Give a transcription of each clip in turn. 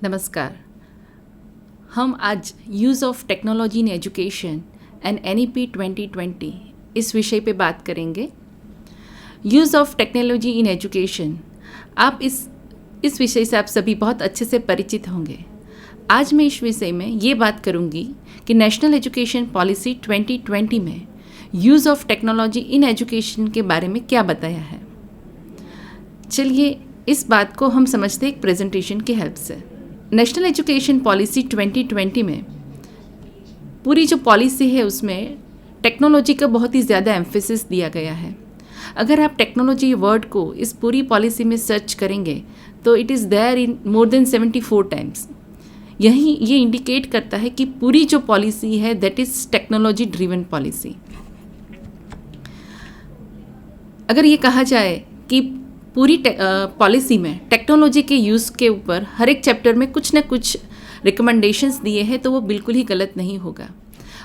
नमस्कार। हम आज use of technology in education and NEP 2020 इस विषय पे बात करेंगे। Use of technology in education, आप इस विषय से आप सभी बहुत अच्छे से परिचित होंगे। आज मैं इस विषय में ये बात करूँगी कि नेशनल एजुकेशन पॉलिसी 2020 में use of technology in education के बारे में क्या बताया है। चलिए इस बात को हम समझते हैं एक प्रेजेंटेशन की हेल्प से। नेशनल एजुकेशन पॉलिसी 2020 में पूरी जो पॉलिसी है उसमें टेक्नोलॉजी का बहुत ही ज़्यादा एम्फेसिस दिया गया है। अगर आप टेक्नोलॉजी वर्ड को इस पूरी पॉलिसी में सर्च करेंगे तो it is there in more then 74 times. यही ये इंडिकेट करता है कि पूरी जो पॉलिसी है that is technology driven policy. अगर ये कहा जाए कि पूरी पॉलिसी में टेक्नोलॉजी के यूज़ के ऊपर हर एक चैप्टर में कुछ न कुछ रिकमेंडेशंस दिए हैं तो वो बिल्कुल ही गलत नहीं होगा।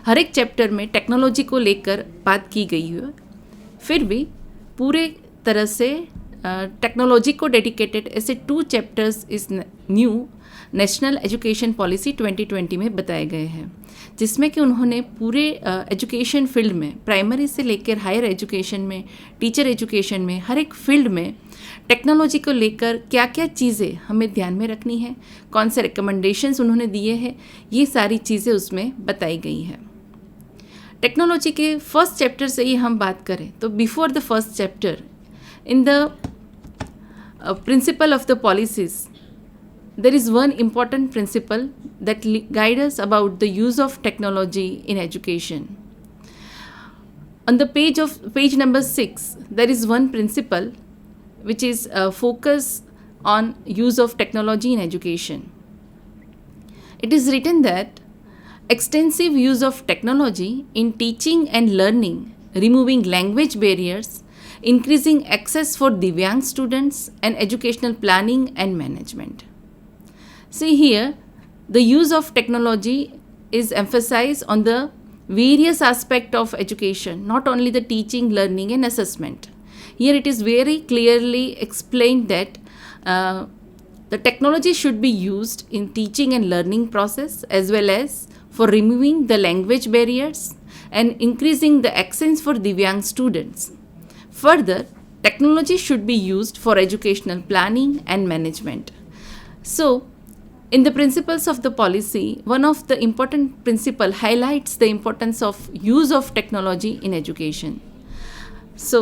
हर एक चैप्टर में टेक्नोलॉजी को लेकर बात की गई है, फिर भी पूरे तरह से टेक्नोलॉजी को डेडिकेटेड ऐसे 2 चैप्टर्स इस न्यू नेशनल एजुकेशन पॉलिसी 2020 में बताए गए हैं, जिसमें कि उन्होंने पूरे एजुकेशन फील्ड में प्राइमरी से लेकर हायर एजुकेशन में, टीचर एजुकेशन में, हर एक फील्ड में टेक्नोलॉजी को लेकर क्या क्या चीज़ें हमें ध्यान में रखनी है, कौन से रिकमेंडेशंस उन्होंने दिए हैं, ये सारी चीज़ें उसमें बताई गई हैं। टेक्नोलॉजी के फर्स्ट चैप्टर से ही हम बात करें तो before the first chapter in the principle of the policies there is one important principle that guides us about the use of technology in education. On the page number 6, there is one principle which is focus on use of technology in education. It is written that extensive use of technology in teaching and learning, removing language barriers, increasing access for Divyang students, and educational planning and management. See here, the use of technology is emphasized on the various aspects of education, not only the teaching, learning and assessment. Here it is very clearly explained that the technology should be used in teaching and learning process as well as for removing the language barriers and increasing the access for Divyang students. Further, technology should be used for educational planning and management. So, in the principles of the policy, one of the important principle highlights the importance of use of technology in education. So,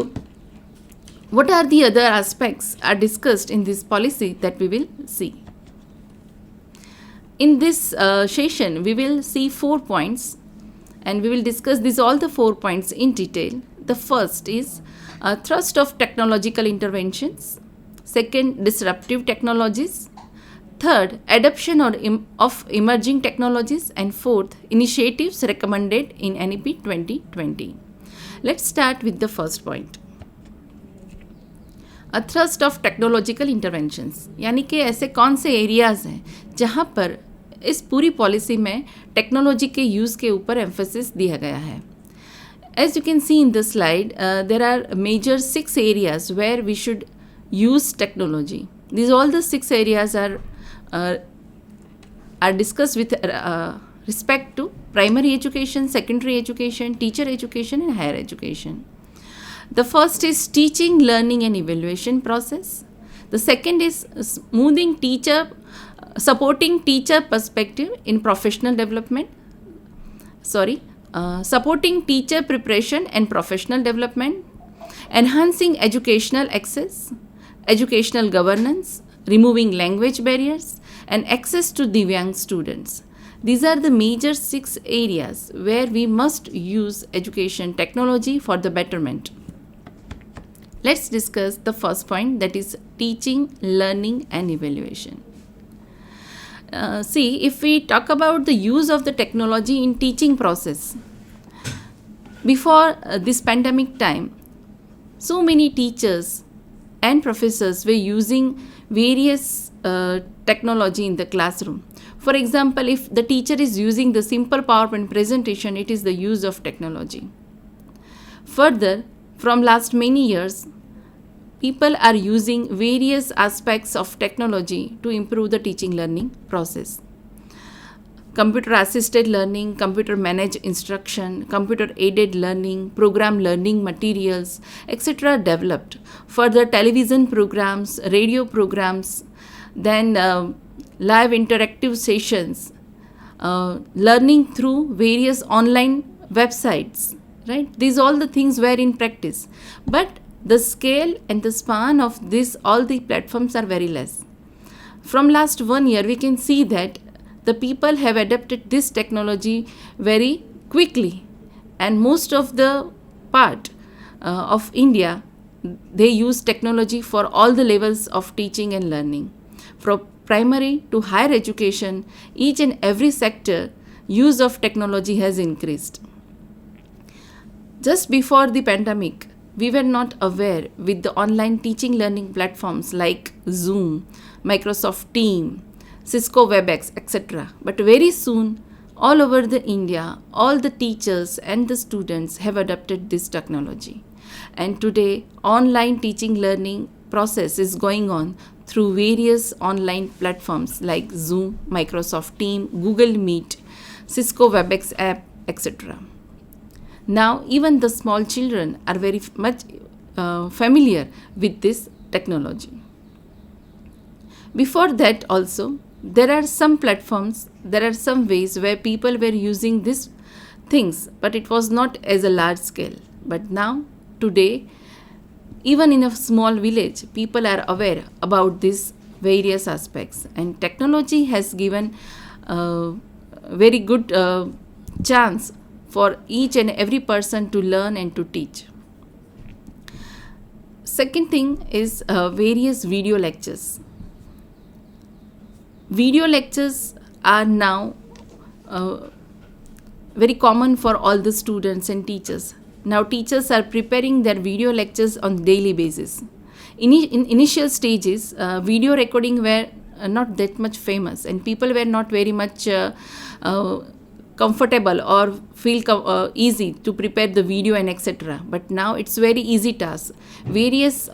what are the other aspects are discussed in this policy that we will see. In this session, we will see 4 points and we will discuss all the 4 points in detail. The first is thrust of technological interventions. Second, disruptive technologies. Third, adoption of emerging technologies, and fourth, initiatives recommended in NEP 2020. Let's start with the first point. A thrust of technological interventions, यानी कि ऐसे कौन से areas हैं जहाँ पर इस पूरी पॉलिसी में टेक्नोलॉजी के यूज़ के ऊपर एम्फेसिस दिया गया है. As you can see in the slide, there are major 6 areas where we should use technology. These all the 6 areas are discussed with respect to primary education, secondary education, teacher education and higher education. The first is teaching, learning and evaluation process. The second is supporting teacher perspective in professional development. Supporting teacher preparation and professional development. Enhancing educational access, educational governance, removing language barriers, and access to Divyang students. These are the major 6 areas where we must use education technology for the betterment. Let's discuss the first point, that is teaching, learning and evaluation. See, if we talk about the use of the technology in teaching process, before this pandemic time, so many teachers and professors were using various technology in the classroom. For example, if the teacher is using the simple PowerPoint presentation, it is the use of technology. Further, from last many years, people are using various aspects of technology to improve the teaching learning process. Computer assisted learning, computer managed instruction, computer aided learning, program learning materials, etc. developed. Further, television programs, radio programs, then live interactive sessions, learning through various online websites, right? These all the things were in practice. But the scale and the span of this, all the platforms are very less. From last 1 year, we can see that the people have adapted this technology very quickly, and most of the part of India, they use technology for all the levels of teaching and learning. From primary to higher education, each and every sector, use of technology has increased. Just before the pandemic, we were not aware with the online teaching learning platforms like Zoom, Microsoft Teams, Cisco WebEx, etc. But very soon, all over the India, all the teachers and the students have adopted this technology. And today, online teaching learning process is going on through various online platforms like Zoom, Microsoft Teams, Google Meet, Cisco WebEx app, etc. Now, even the small children are very much familiar with this technology. Before that also, there are some platforms, there are some ways where people were using these things, but it was not as a large scale. But now, today, even in a small village, people are aware about these various aspects, and technology has given a very good chance for each and every person to learn and to teach. Second thing is various video lectures. Video lectures are now very common for all the students and teachers. Now teachers are preparing their video lectures on daily basis. In initial stages, video recording were not that much famous, and people were not very much comfortable or feel easy to prepare the video and etc. But now it's very easy task. Various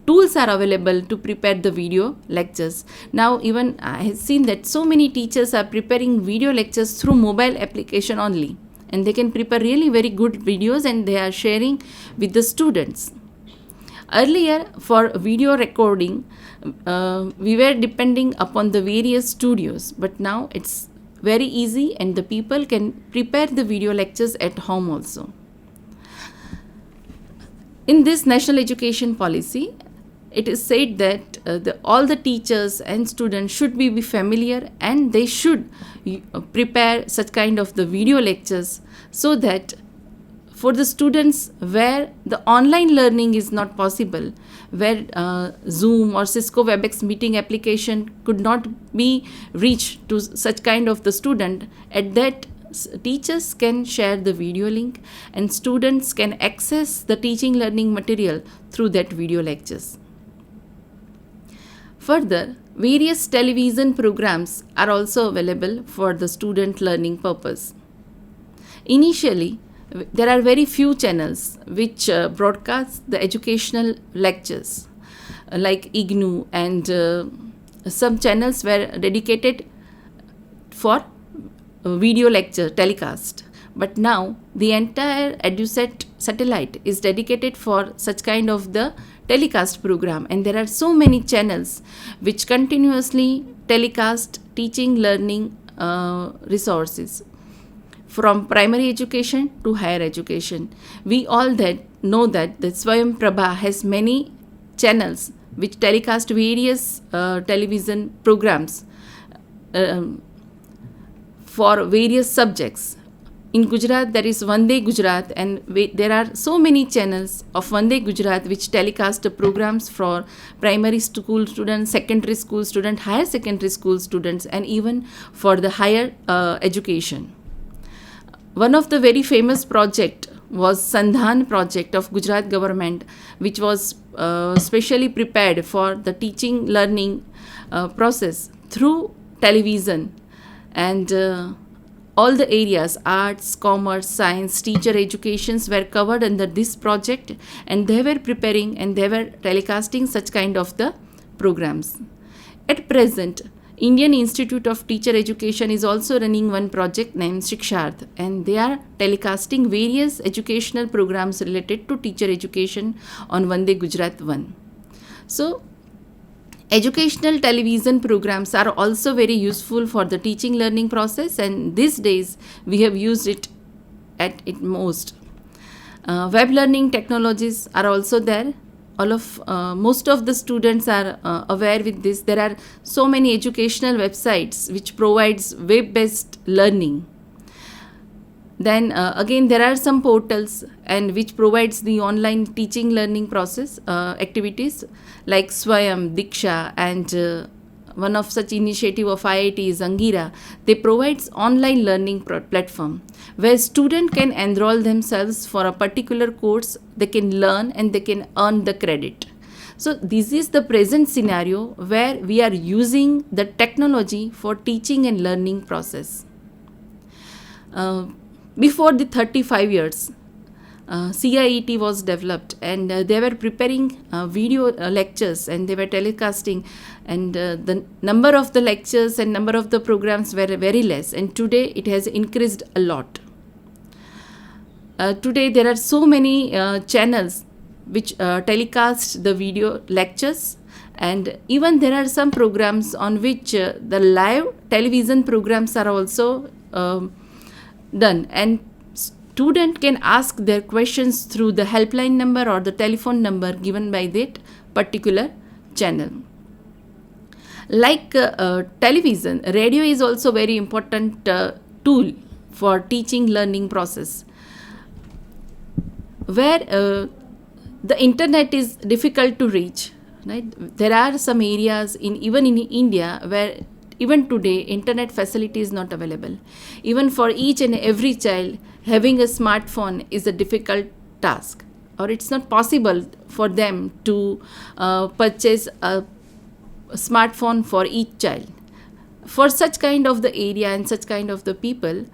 tools are available to prepare the video lectures. Now even I have seen that so many teachers are preparing video lectures through mobile application only, and they can prepare really very good videos and they are sharing with the students. Earlier, for video recording, we were depending upon the various studios, but now it's very easy and the people can prepare the video lectures at home also. In this national education policy, it is said that all the teachers and students should be familiar, and they should prepare such kind of the video lectures, so that for the students where the online learning is not possible, where Zoom or Cisco WebEx meeting application could not be reached to such kind of the student, at that teachers can share the video link and students can access the teaching learning material through that video lectures. Further, various television programs are also available for the student learning purpose. Initially, there are very few channels which broadcast the educational lectures like IGNU, and some channels were dedicated for video lecture telecast. But now the entire EduSat satellite is dedicated for such kind of the telecast program, and there are so many channels which continuously telecast teaching learning resources from primary education to higher education. We all know that the Swayam Prabha has many channels which telecast various television programs for various subjects. In Gujarat, there is Vande Gujarat, and there are so many channels of Vande Gujarat which telecast the programs for primary school students, secondary school students, higher secondary school students, and even for the higher education. One of the very famous project was Sandhan project of Gujarat government, which was specially prepared for the teaching learning process through television, and all the areas, arts, commerce, science, teacher educations were covered under this project, and they were preparing and they were telecasting such kind of the programs. At present, Indian Institute of Teacher Education is also running one project named Shiksharth, and they are telecasting various educational programs related to teacher education on Vande Gujarat 1. So, educational television programs are also very useful for the teaching learning process, and these days we have used it at its most. Web learning technologies are also there. Most of the students are aware with this. There are so many educational websites which provides web-based learning. Then again, there are some portals and which provides the online teaching learning process activities like Swayam, Diksha, and one of such initiative of IIT is Angira. They provides online learning platform where student can enroll themselves for a particular course. They can learn and they can earn the credit. So this is the present scenario where we are using the technology for teaching and learning process. Before the 35 years, CIET was developed, and they were preparing video lectures and they were telecasting, and the number of the lectures and number of the programs were very less, and today it has increased a lot. Today there are so many channels which telecast the video lectures, and even there are some programs on which the live television programs are also done, and student can ask their questions through the helpline number or the telephone number given by that particular channel. Like television, radio is also very important tool for teaching learning process, where the internet is difficult to reach, right? There are some areas even in India where even today internet facility is not available. Even for each and every child, having a smartphone is a difficult task, or it's not possible for them to purchase a smartphone for each child. For such kind of the area and such kind of the people,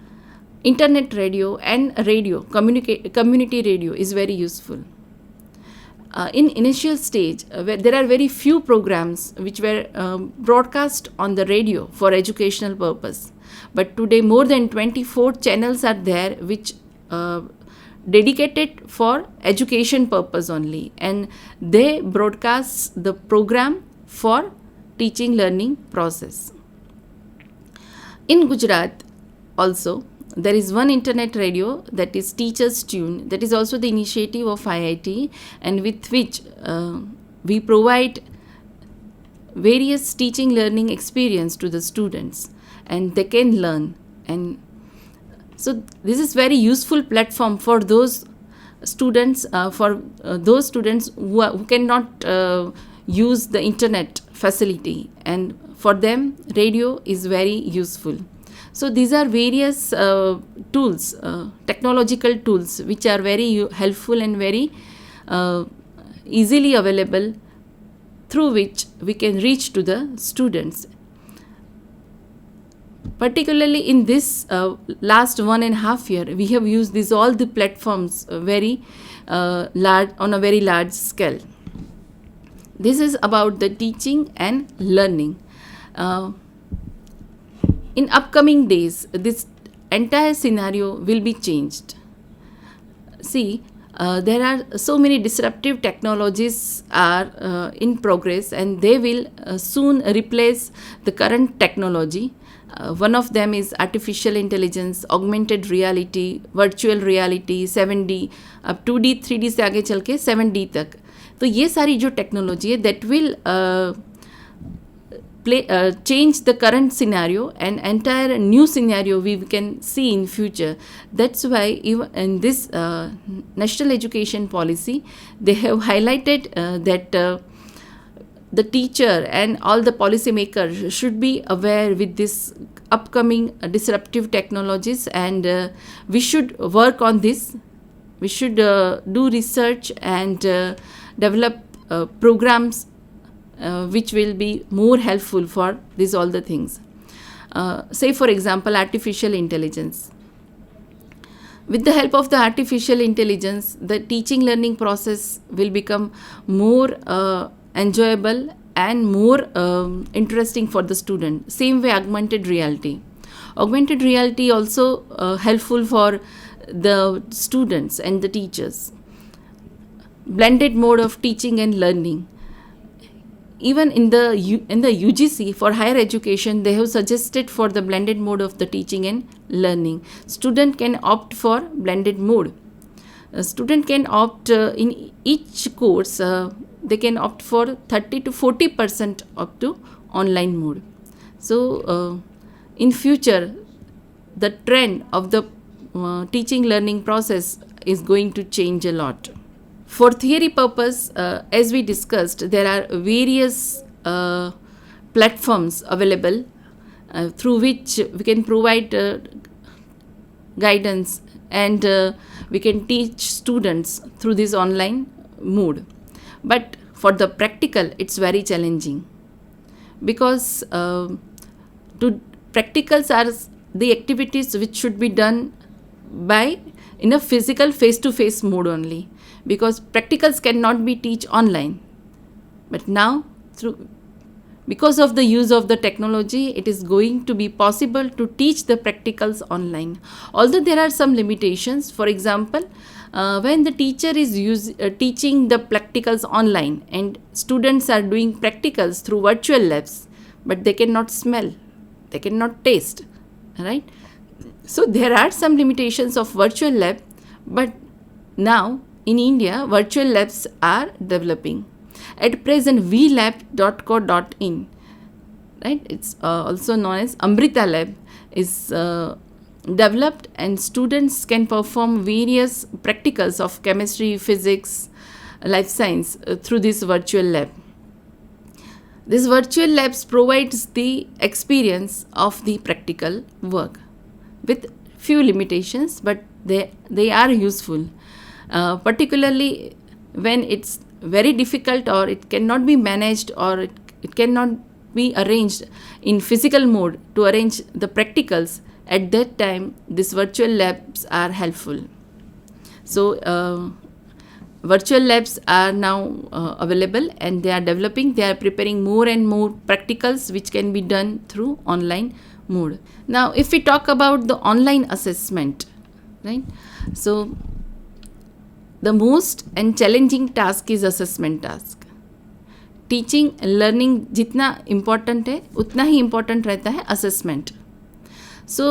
internet radio and community radio is very useful. In initial stage, where there are very few programs which were broadcast on the radio for educational purpose, but today more than 24 channels are there which dedicated for education purpose only, and they broadcast the program for teaching learning process. In Gujarat also, there is one internet radio, that is Teachers Tune, that is also the initiative of IIT, and with which we provide various teaching learning experience to the students, and they can learn. And so this is very useful platform for those students who cannot use the internet facility, and for them radio is very useful. So these are various tools, technological tools, which are very helpful and very easily available, through which we can reach to the students. Particularly in this last 1.5 years, we have used all the platforms very large, on a very large scale. This is about the teaching and learning. In upcoming days, this entire scenario will be changed. See, there are so many disruptive technologies are in progress, and they will soon replace the current technology. One of them is artificial intelligence, augmented reality, virtual reality, 7D, अब 2D 3D से आगे चल के 7D तक. तो ये सारी जो टेक्नोलॉजी है that will change the current scenario, and entire new scenario we can see in future. That's why even in this national education policy, they have highlighted that the teacher and all the policymakers should be aware with this upcoming disruptive technologies, and we should work on this. We should do research and develop programs which will be more helpful for all the things. say for example artificial intelligence. With the help of the artificial intelligence, the teaching learning process will become more enjoyable and more interesting for the student. Same way augmented reality. Augmented reality also helpful for the students and the teachers. Blended mode of teaching and learning. Even in the UGC for higher education, they have suggested for the blended mode of the teaching and learning. Student can opt for blended mode. A student can opt in each course, they can opt for 30 to 40% up to online mode. So in future, the trend of the teaching learning process is going to change a lot. For theory purpose, as we discussed, there are various platforms available through which we can provide guidance and we can teach students through this online mode. But for the practical, it's very challenging because practicals are the activities which should be done by in a physical face-to-face mode only, because practicals cannot be taught online. But now, because of the use of the technology, it is going to be possible to teach the practicals online. Although there are some limitations. For example, when the teacher is teaching the practicals online and students are doing practicals through virtual labs, but they cannot smell, they cannot taste, right? So there are some limitations of virtual lab, but now in India, virtual labs are developing. At present, vlab.co.in, right? It's also known as Amrita Lab, is developed, and students can perform various practicals of chemistry, physics, life science through this virtual lab. This virtual labs provides the experience of the practical work with few limitations, but they are useful. Particularly when it's very difficult or it cannot be managed or it cannot be arranged in physical mode to arrange the practicals. At that time, these virtual labs are helpful. So virtual labs are now available and they are developing. They are preparing more and more practicals which can be done through online mode. Now, if we talk about the online assessment, right? So the most and challenging task is assessment task. Teaching learning जितना important है उतना ही important रहता है assessment. So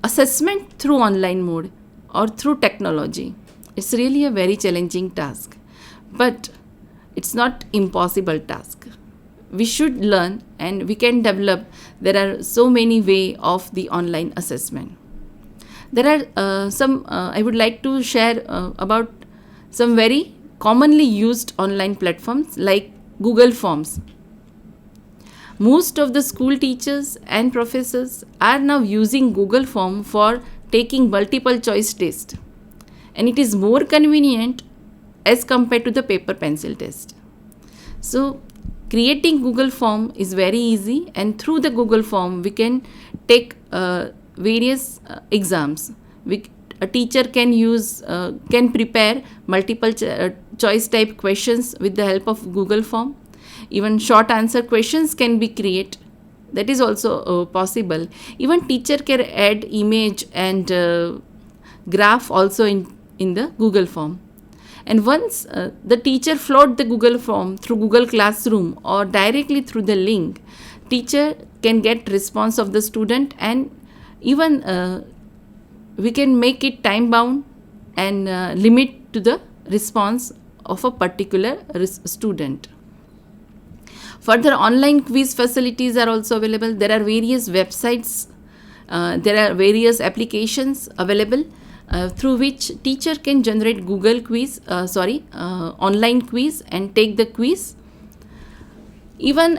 assessment through online mode और through technology, it's really a very challenging task, but it's not impossible task. We should learn and we can develop. There are so many way of the online assessment. There are I would like to share about some very commonly used online platforms like Google Forms. Most of the school teachers and professors are now using Google Form for taking multiple choice test, and it is more convenient as compared to the paper pencil test. So creating Google Form is very easy, and through the Google Form we can take various exams. A teacher can prepare multiple choice type questions with the help of Google Form. Even short answer questions can be created. That is also possible. Even teacher can add image and graph also in the Google Form. And once the teacher float the Google Form through Google Classroom or directly through the link, teacher can get response of the student, and even we can make it time bound and limit to the response of a particular student. Further, online quiz facilities are also available. There are various websites, there are various applications available through which teacher can generate online quiz and take the quiz. Even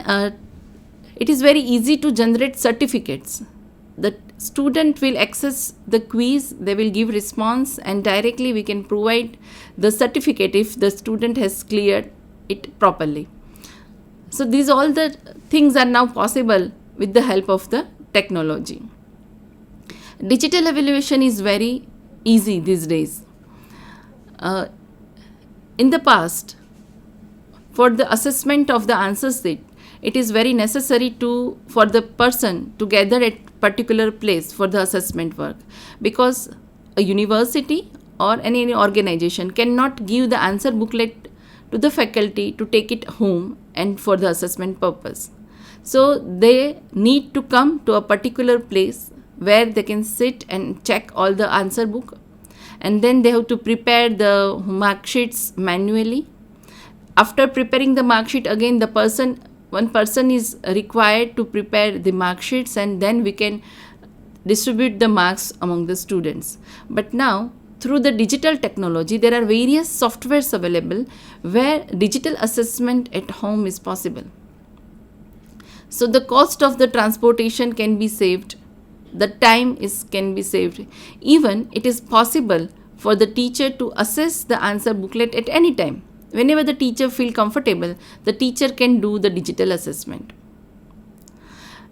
it is very easy to generate certificates. The student will access the quiz, they will give response, and directly we can provide the certificate if the student has cleared it properly. So these all the things are now possible with the help of the technology. Digital evaluation is very easy these days. In the past, for the assessment of the answer sheet, it is very necessary for the person to gather at particular place for the assessment work, because a university or any organization cannot give the answer booklet to the faculty to take it home and for the assessment purpose. So they need to come to a particular place where they can sit and check all the answer book, and then they have to prepare the mark sheets manually. After preparing the mark sheet, again one person is required to prepare the mark sheets, and then we can distribute the marks among the students. But now, through the digital technology, there are various softwares available where digital assessment at home is possible. So the cost of the transportation can be saved, the time can be saved. Even it is possible for the teacher to assess the answer booklet at any time. Whenever the teacher feels comfortable, the teacher can do the digital assessment.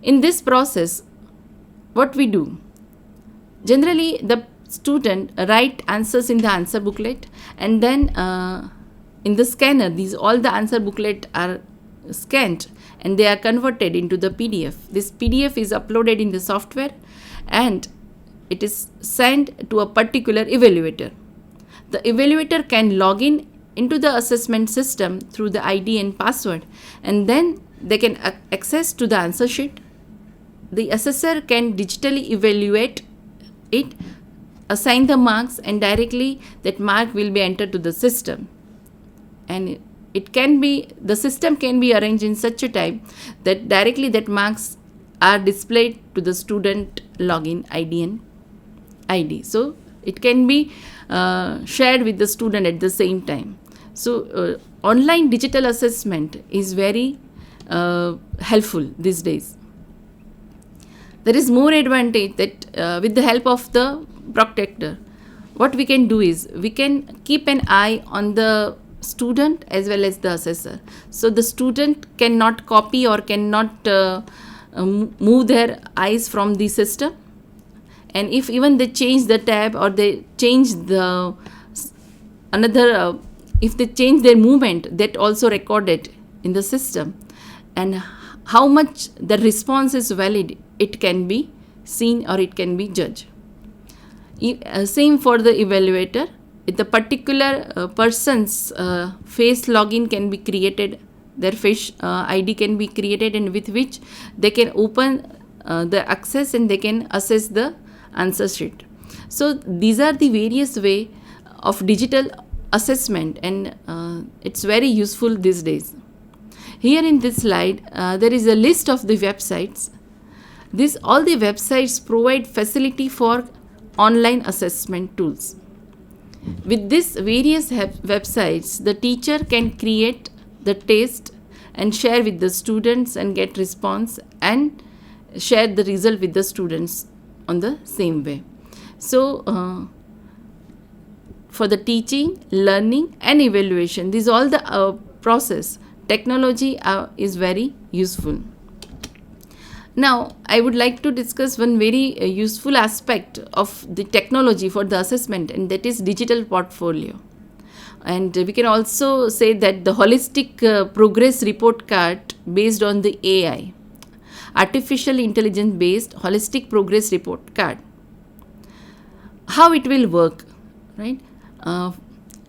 In this process, what we do? Generally, the student write answers in the answer booklet, and then in the scanner, all the answer booklet are scanned and they are converted into the PDF. This PDF is uploaded in the software and it is sent to a particular evaluator. The evaluator can log in into the assessment system through the ID and password, and then they can access to the answer sheet. The assessor can digitally evaluate it, assign the marks, and directly that mark will be entered to the system. And the system can be arranged in such a type that directly that marks are displayed to the student login ID. So it can be shared with the student at the same time. So online digital assessment is very helpful these days. There is more advantage that with the help of the protector, what we can do is we can keep an eye on the student as well as the assessor. So the student cannot copy or cannot move their eyes from the system. And if even they change the tab or they change if they change their movement, that also recorded in the system. And how much the response is valid, it can be seen or it can be judged. Same for the evaluator. If the particular person's face login can be created, their face ID can be created, and with which they can open the access and they can assess the answer sheet. So these are the various way of digital assessment, and it's very useful these days. Here in this slide, there is a list of the websites. All the websites provide facility for online assessment tools. With these various websites, the teacher can create the test and share with the students and get response and share the result with the students on the same way. So for the teaching, learning and evaluation, these all the process, technology is very useful. Now, I would like to discuss one very useful aspect of the technology for the assessment, and that is digital portfolio. And we can also say that the holistic progress report card based on the AI, artificial intelligence based holistic progress report card. How it will work, right?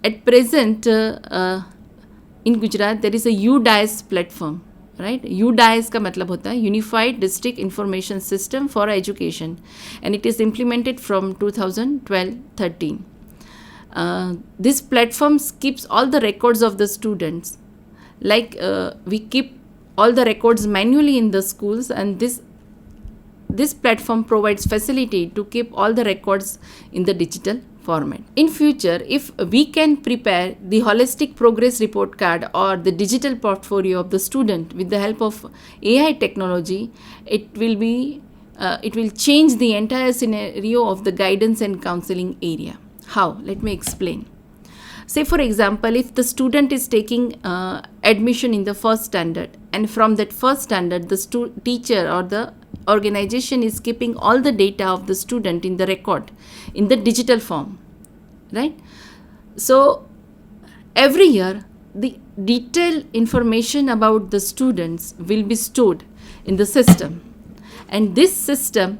At present, in Gujarat, there is a UDIS platform. Right? UDIS का मतलब होता है Unified District Information System for Education, and it is implemented from 2012-13. This platform keeps all the records of the students. Like we keep all the records manually in the schools, and this platform provides facility to keep all the records in the digital format. In future, if we can prepare the holistic progress report card or the digital portfolio of the student with the help of AI technology, it will change the entire scenario of the guidance and counseling area. How? Let me explain. Say for example, if the student is taking admission in the first standard, and from that first standard the teacher or the organization is keeping all the data of the student in the record in the digital form, right? So every year the detailed information about the students will be stored in the system, and this system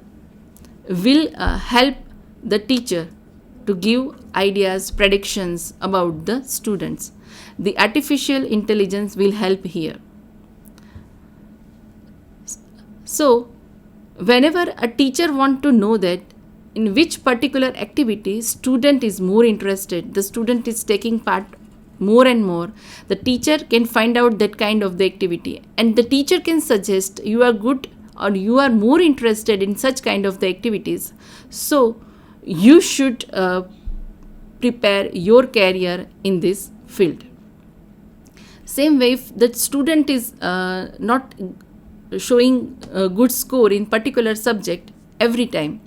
will help the teacher to give ideas, predictions about the students. The artificial intelligence will help here. So whenever a teacher want to know that in which particular activity student is more interested, the student is taking part more and more, the teacher can find out that kind of the activity, and the teacher can suggest you are good or you are more interested in such kind of the activities, so you should prepare your career in this field. Same way, if the student is not showing a good score in particular subject every time,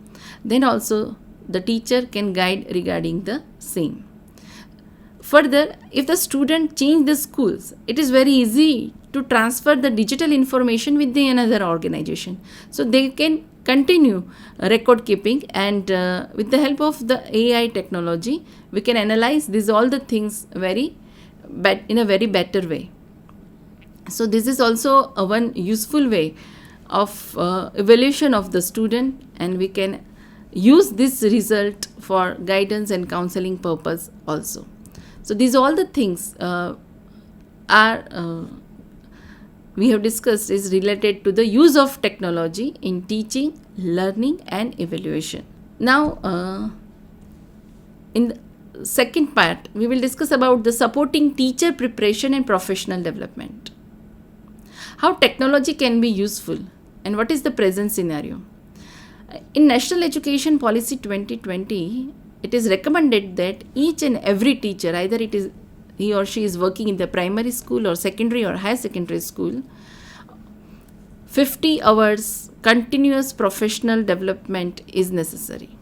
then also the teacher can guide regarding the same. Further, if the student change the schools, it is very easy to transfer the digital information with the another organization, so they can continue record keeping, and with the help of the AI technology we can analyze these all the things in a very better way. So this is also one useful way of evaluation of the student, and we can use this result for guidance and counseling purpose also. So these all the things we have discussed is related to the use of technology in teaching, learning and evaluation. Now in the second part we will discuss about the supporting teacher preparation and professional development. How technology can be useful and what is the present scenario. In National Education Policy 2020, it is recommended that each and every teacher, either it is he or she is working in the primary school or secondary or higher secondary school, 50 hours continuous professional development is necessary.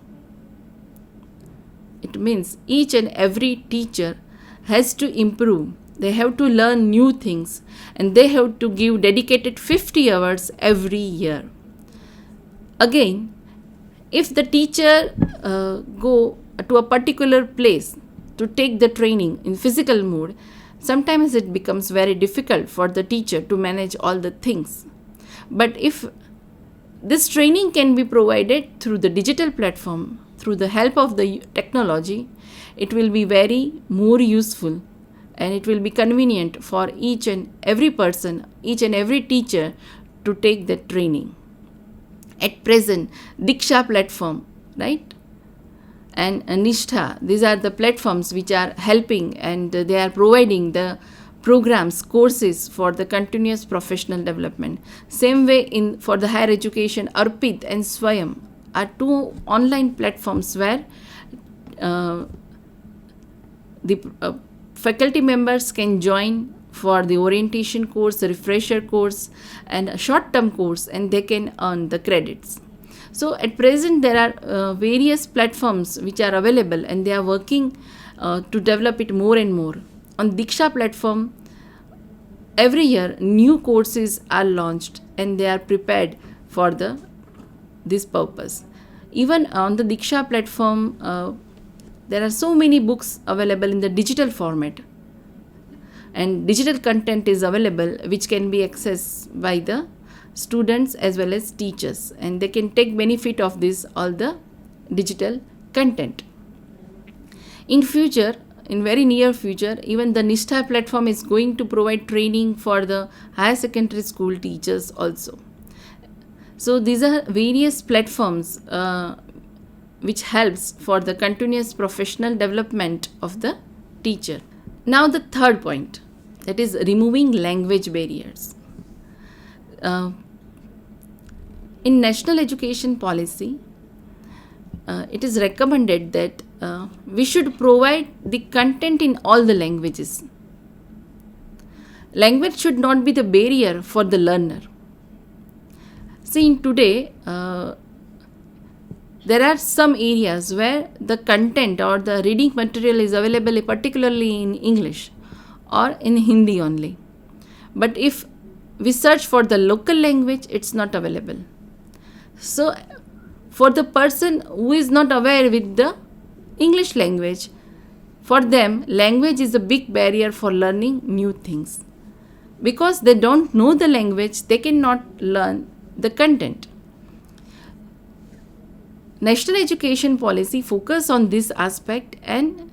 It means each and every teacher has to improve. They have to learn new things, and they have to give dedicated 50 hours every year. Again, if the teacher go to a particular place to take the training in physical mode, sometimes it becomes very difficult for the teacher to manage all the things. But if this training can be provided through the digital platform, through the help of the technology, it will be very more useful, and it will be convenient for each and every person, each and every teacher to take that training. At present, Diksha platform, right, and Nishtha, these are the platforms which are helping, and they are providing the programs, courses for the continuous professional development. Same way for the higher education, Arpit and Swayam are two online platforms where the faculty members can join for the orientation course, a refresher course and a short-term course, and they can earn the credits. So at present there are various platforms which are available, and they are working to develop it more and more. On Diksha platform, every year new courses are launched, and they are prepared for this purpose. Even on the Diksha platform, there are so many books available in the digital format, and digital content is available which can be accessed by the students as well as teachers, and they can take benefit of all the digital content. In very near future, even the Nishtha platform is going to provide training for the higher secondary school teachers also. So these are various platforms which helps for the continuous professional development of the teacher. Now the third point, that is removing language barriers. In National Education Policy, it is recommended that we should provide the content in all the languages. Language should not be the barrier for the learner. See, in today, there are some areas where the content or the reading material is available particularly in English or in Hindi only. But if we search for the local language, it's not available. So for the person who is not aware with the English language, for them language is a big barrier for learning new things. Because they don't know the language, they cannot learn the content. National education policy focus on this aspect, and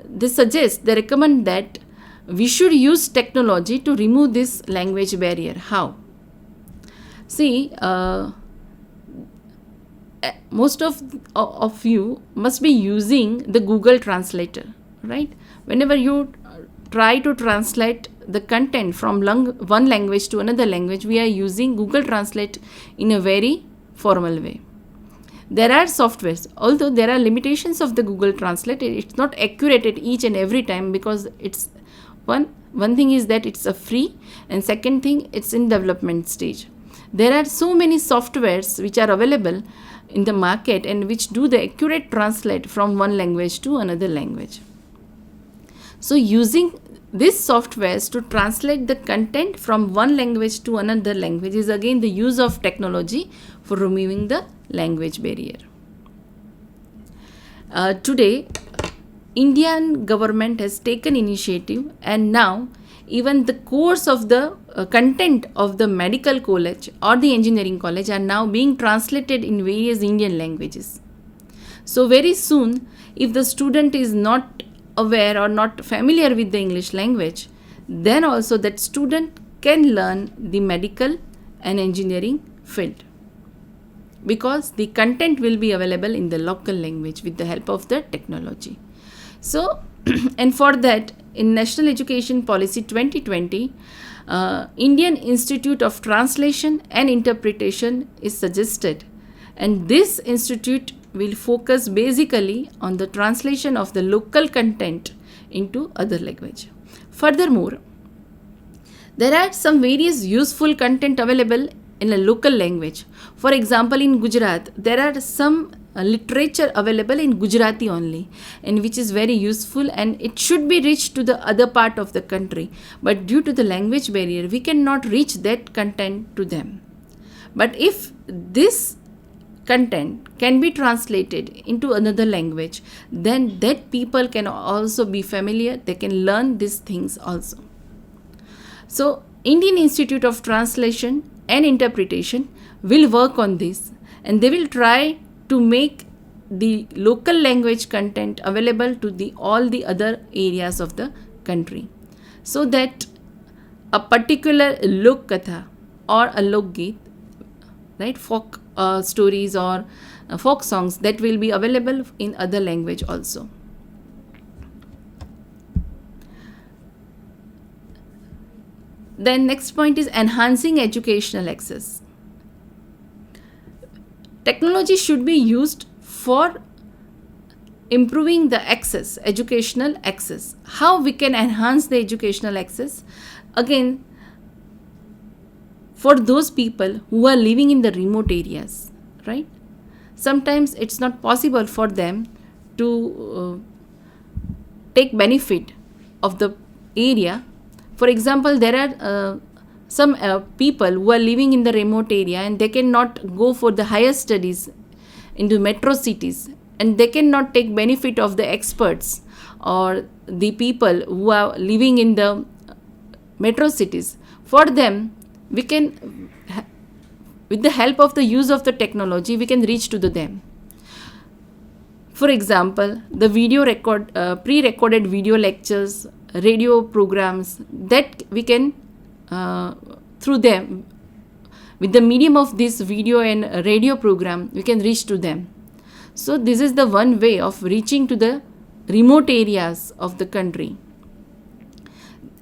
they recommend that we should use technology to remove this language barrier. How? See, most of you must be using the Google Translator, right? Whenever you try to translate the content from one language to another language, we are using Google Translate in a very formal way. There are softwares, although there are limitations of the Google Translate. It's not accurate at each and every time, because it's one thing is that it's a free, and second thing, it's in development stage. There are so many softwares which are available in the market and which do the accurate translate from one language to another language. So using these softwares to translate the content from one language to another language is again the use of technology for removing the language barrier. Today, Indian government has taken initiative, and now even the course of the content of the medical college or the engineering college are now being translated in various Indian languages. So very soon, if the student is not aware or not familiar with the English language, then also that student can learn the medical and engineering field, because the content will be available in the local language with the help of the technology. So, and for that, in National Education Policy 2020, Indian Institute of Translation and Interpretation is suggested, and this institute will focus basically on the translation of the local content into other language. Furthermore, there are some various useful content available in a local language. For example, in Gujarat, there are some literature available in Gujarati only, and which is very useful, and it should be reached to the other part of the country. But due to the language barrier, we cannot reach that content to them. But if this content can be translated into another language, then that people can also be familiar, they can learn these things also. So, Indian Institute of Translation and Interpretation will work on this, and they will try to make the local language content available to all the other areas of the country, so that a particular lok katha or a lok geet, right, folk stories or folk songs, that will be available in other language also. Then next point is enhancing educational access. Technology should be used for improving the access, educational access. How we can enhance the educational access? Again, for those people who are living in the remote areas, right? Sometimes it's not possible for them to take benefit of the area. For example, there are some people who are living in the remote area, and they cannot go for the higher studies into metro cities, and they cannot take benefit of the experts or the people who are living in the metro cities. For them, we can, with the help of the use of the technology, we can reach to them. For example, the pre-recorded video lectures, radio programs, that we can through them, with the medium of this video and radio program, we can reach to them. So this is the one way of reaching to the remote areas of the country.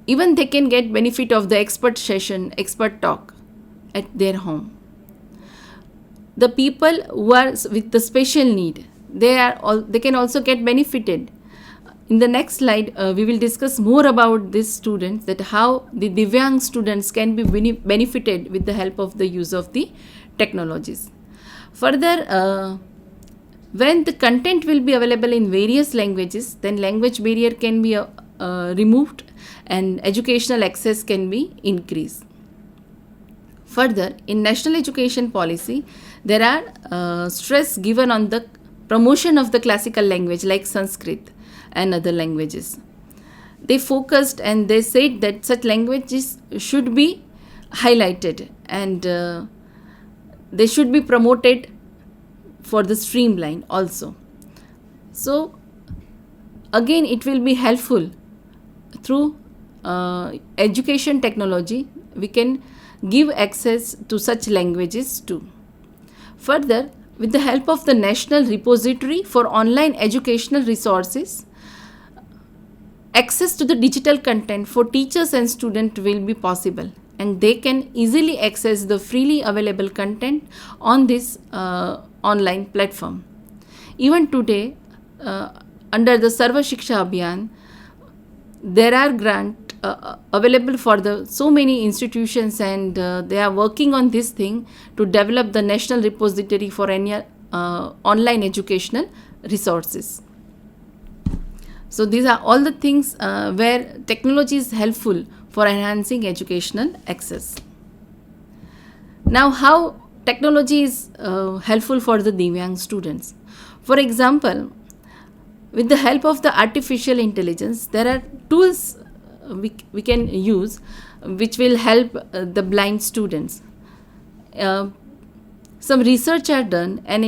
Even they can get benefit of the expert session, expert talk at their home. The people who are with the special need, they can also get benefited. In the next slide, we will discuss more about these students, that how the Divyang students can be benefited with the help of the use of the technologies. Further, when the content will be available in various languages, then language barrier can be removed and educational access can be increased. Further, in national education policy, there are stress given on the promotion of the classical language like Sanskrit and other languages. They focused and they said that such languages should be highlighted and they should be promoted for the streamline also. So again, it will be helpful through education technology. We can give access to such languages too. Further, with the help of the National Repository for Online Educational Resources, access to the digital content for teachers and students will be possible, and they can easily access the freely available content on this online platform. Even today, under the Sarva Shiksha Abhiyan, there are grants available for the so many institutions, and they are working on this thing to develop the national repository for any online educational resources. So these are all the things where technology is helpful for enhancing educational access. Now, how technology is helpful for the Divyang students? For example, with the help of the artificial intelligence, there are tools we can use which will help the blind students. Some research are done and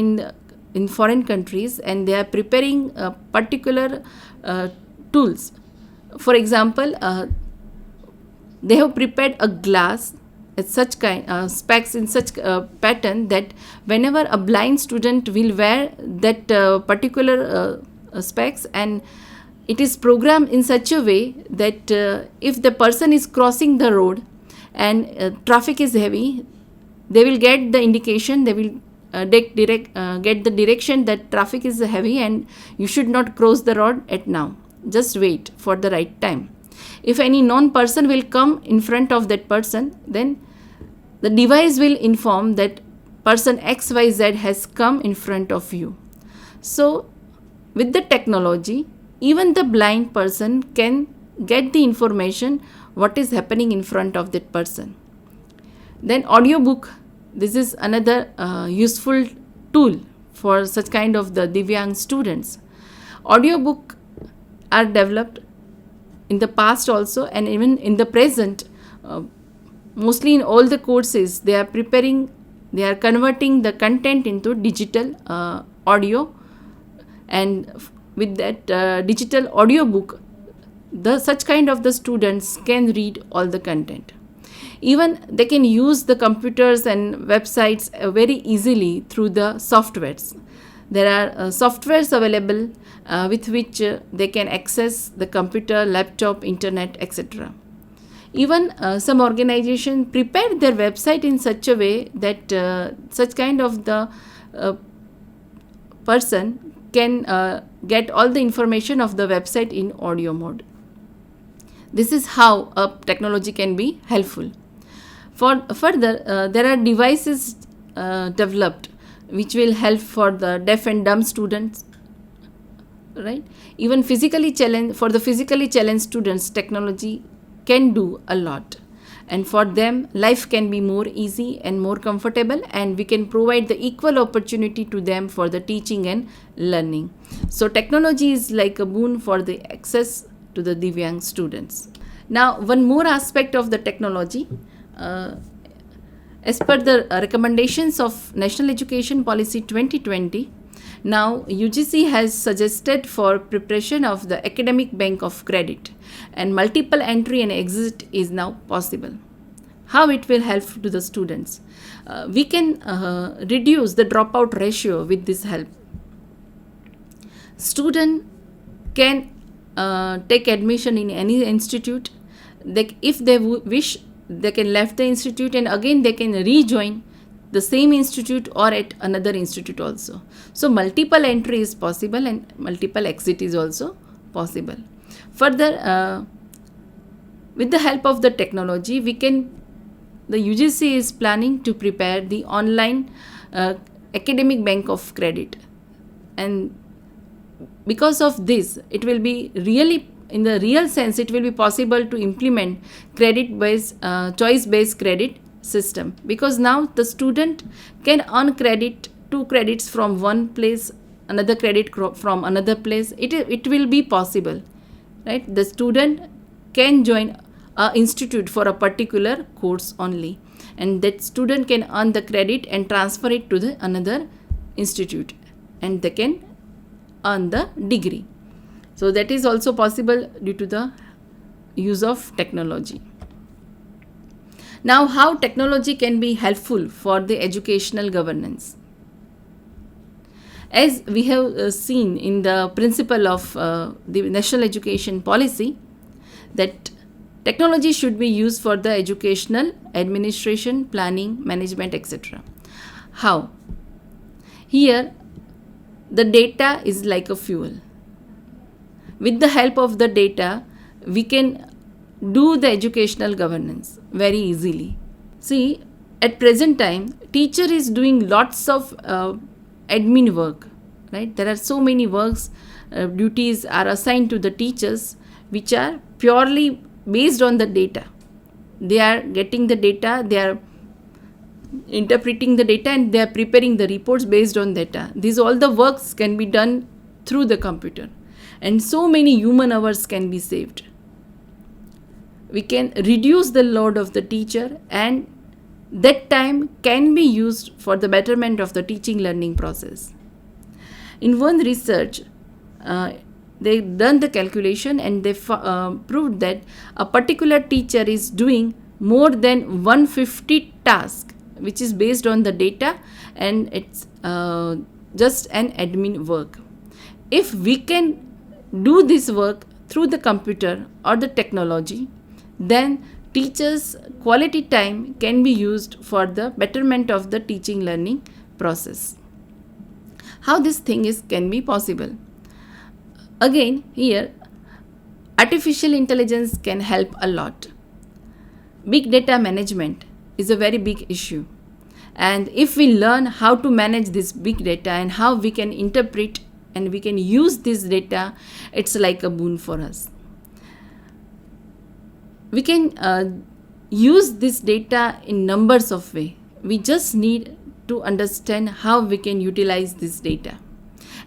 in foreign countries, and they are preparing particular tools. For example, they have prepared a glass at such kind specs in such pattern that whenever a blind student will wear that particular specs, and it is programmed in such a way that if the person is crossing the road and traffic is heavy, they will get the indication, they will get the direction that traffic is heavy and you should not cross the road at now. Just wait for the right time. If any non-person will come in front of that person, then the device will inform that person XYZ has come in front of you. So with the technology, even the blind person can get the information what is happening in front of that person. Then audiobook, this is another useful tool for such kind of the Divyang students. Audiobook are developed in the past also, and even in the present, mostly in all the courses, they are converting the content into digital audio, and with that digital audiobook, such kind of the students can read all the content. Even they can use the computers and websites very easily through the softwares. There are softwares available with which they can access the computer, laptop, internet, etc. Even some organizations prepare their website in such a way that such kind of the person can get all the information of the website in audio mode. This is how technology can be helpful. Further, there are devices developed which will help for the deaf and dumb students, right? Even for the physically challenged students, technology can do a lot, and for them life can be more easy and more comfortable, and we can provide the equal opportunity to them for the teaching and learning. So technology is like a boon for the access to the Divyang students. Now, one more aspect of the technology, as per the recommendations of National Education Policy 2020, now UGC has suggested for preparation of the academic bank of credit, and multiple entry and exit is now possible. How it will help to the students? We can reduce the dropout ratio with this help. Student can take admission in any institute. If they wish, they can left the institute and again they can rejoin the same institute or at another institute also. So multiple entry is possible and multiple exit is also possible. Further, with the help of the technology, the UGC is planning to prepare the online academic bank of credit, and because of this, it will be really, in the real sense, it will be possible to implement choice-based credit system, because now the student can earn credit, 2 credits from one place, another credit from another place. It will be possible, right? The student can join a institute for a particular course only, and that student can earn the credit and transfer it to the another institute, and they can earn the degree. So that is also possible due to the use of technology. Now, how technology can be helpful for the educational governance? As we have seen in the principle of the National Education Policy, that technology should be used for the educational administration, planning, management, etc. How? Here, the data is like a fuel. With the help of the data, we can do the educational governance very easily. See, at present time, teacher is doing lots of admin work, right? There are so many works, duties are assigned to the teachers, which are purely based on the data. They are getting the data, they are interpreting the data, and they are preparing the reports based on data. These all the works can be done through the computer, and so many human hours can be saved. We can reduce the load of the teacher, and that time can be used for the betterment of the teaching learning process. In one research, they done the calculation, and they proved that a particular teacher is doing more than 150 tasks, which is based on the data, and it's just an admin work. If we can do this work through the computer or the technology, then teachers' quality time can be used for the betterment of the teaching learning process. How this thing can be possible? Again, here, artificial intelligence can help a lot. Big data management is a very big issue. And if we learn how to manage this big data and how we can interpret and we can use this data, it's like a boon for us. We can use this data in numbers of ways. We just need to understand how we can utilize this data.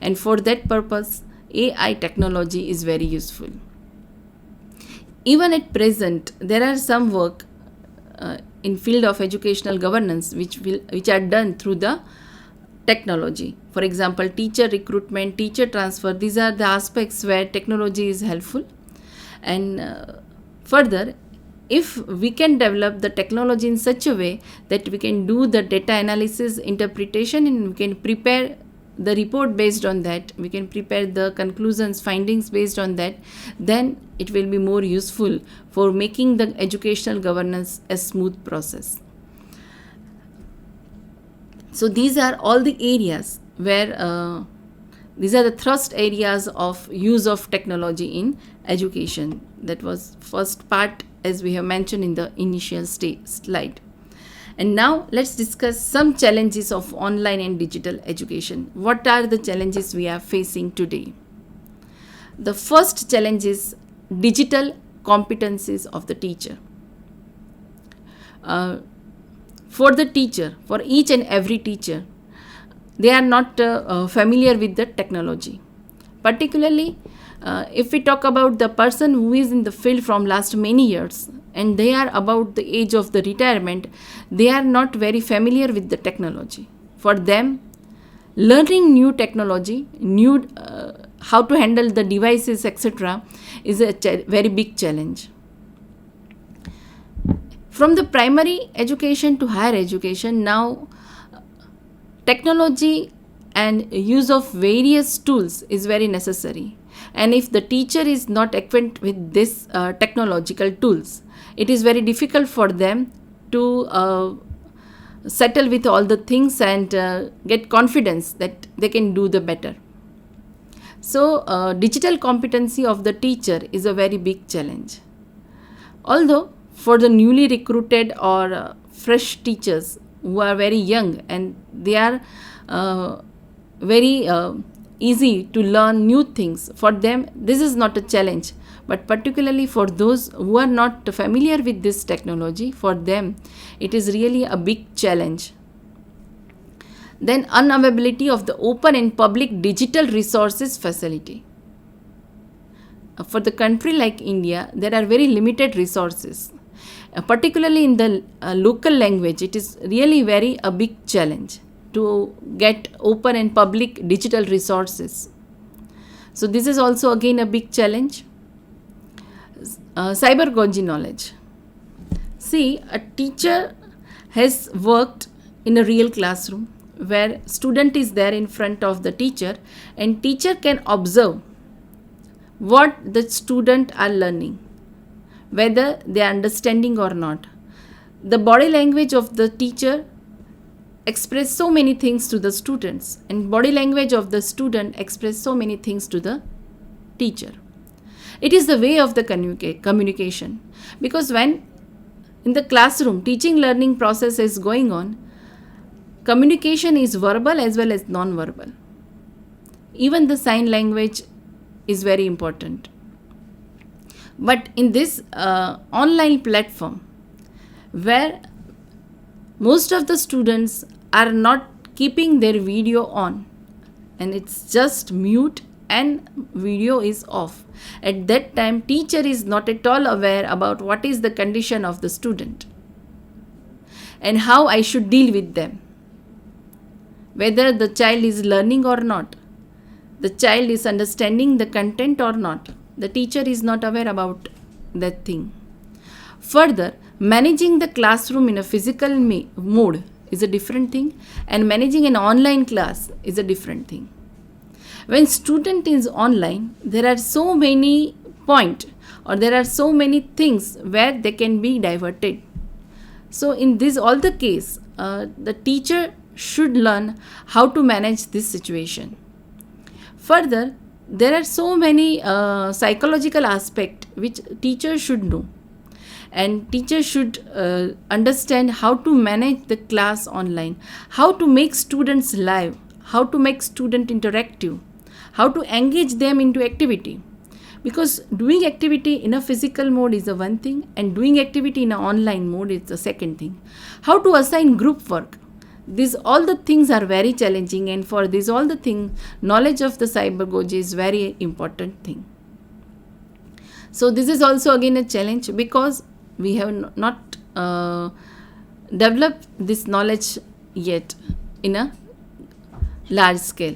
And for that purpose, AI technology is very useful. Even at present, there are some work in field of educational governance which are done through the technology. For example, teacher recruitment, teacher transfer, these are the aspects where technology is helpful. And further, if we can develop the technology in such a way that we can do the data analysis, interpretation, and we can prepare the report based on that, we can prepare the conclusions, findings based on that, then it will be more useful for making the educational governance a smooth process. So these are all the areas where these are the thrust areas of use of technology in education. That was first part, as we have mentioned in the initial slide. And now let's discuss some challenges of online and digital education. What are the challenges we are facing today? The first challenge is digital competencies of the teacher. For the teacher, for each and every teacher, they are not familiar with the technology. Particularly, if we talk about the person who is in the field from last many years and they are about the age of the retirement, they are not very familiar with the technology. For them, learning new technology, how to handle the devices, etc., is a very big challenge. From the primary education to higher education, now technology and use of various tools is very necessary. And if the teacher is not acquainted with this technological tools, it is very difficult for them to settle with all the things and get confidence that they can do the better. So digital competency of the teacher is a very big challenge. Although for the newly recruited or fresh teachers who are very young and they are very easy to learn new things, for them this is not a challenge. but particularly for those who are not familiar with this technology, for them it is really a big challenge. Then unavailability of the open and public digital resources facility. For the country like India, there are very limited resources. Particularly in the local language, it is really very a big challenge to get open and public digital resources. So this is also again a big challenge. Cybergogy knowledge. See, a teacher has worked in a real classroom where student is there in front of the teacher, and teacher can observe what the student are learning, whether they are understanding or not. The body language of the teacher express so many things to the students, and body language of the student express so many things to the teacher. It is the way of the communication, because when in the classroom teaching learning process is going on, communication is verbal as well as non-verbal. Even the sign language is very important. But in this online platform, where most of the students are not keeping their video on, and it's just mute and video is off, at that time teacher is not at all aware about what is the condition of the student and how I should deal with them, whether the child is learning or not, the child is understanding the content or not. The teacher is not aware about that thing. Further, managing the classroom in a physical mode is a different thing, and managing an online class is a different thing. When student is online, there are so many points, or there are so many things where they can be diverted. So in this all the case, the teacher should learn how to manage this situation. Further, there are so many psychological aspects which teachers should know, and teachers should understand how to manage the class online, how to make students live, how to make student interactive, how to engage them into activity. Because doing activity in a physical mode is the one thing, and doing activity in an online mode is the second thing. How to assign group work. These all the things are very challenging, and for this all the thing, knowledge of the cybergogy is very important thing. So this is also again a challenge, because we have not developed this knowledge yet in a large scale.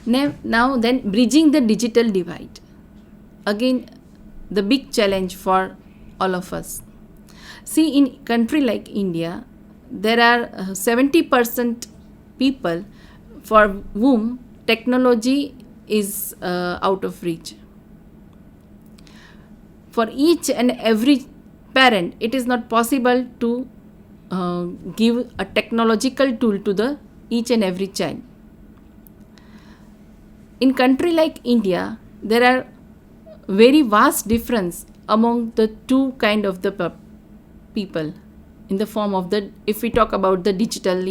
Now then, bridging the digital divide. Again, the big challenge for all of us. See, in country like India, there are 70% people for whom technology is out of reach. For each and every parent, it is not possible to give a technological tool to the each and every child. In country like India, there are very vast difference among the two kind of the people in the form of the, if we talk about the digital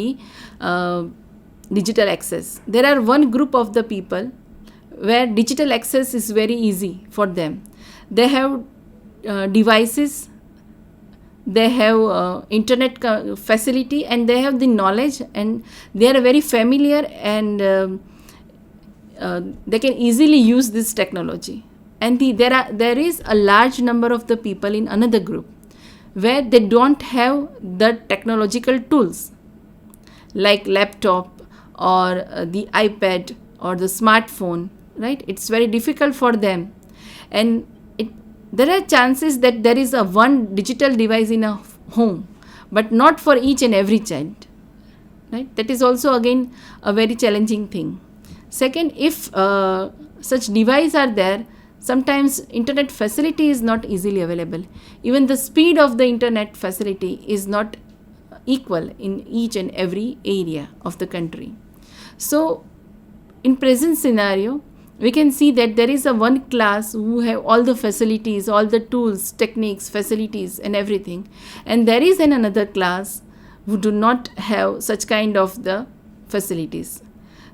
access. There are one group of the people where digital access is very easy for them. They have devices, they have internet facility, and they have the knowledge, and they are very familiar, and they can easily use this technology. And there is a large number of the people in another group where they don't have the technological tools like laptop or the iPad or the smartphone, right? It's very difficult for them, and there are chances that there is a one digital device in a home, but not for each and every child, right? That is also again a very challenging thing. Second, if such devices are there, sometimes internet facility is not easily available. Even the speed of the internet facility is not equal in each and every area of the country. So in present scenario, we can see that there is a one class who have all the facilities, all the tools, techniques, facilities and everything, and there is another class who do not have such kind of the facilities.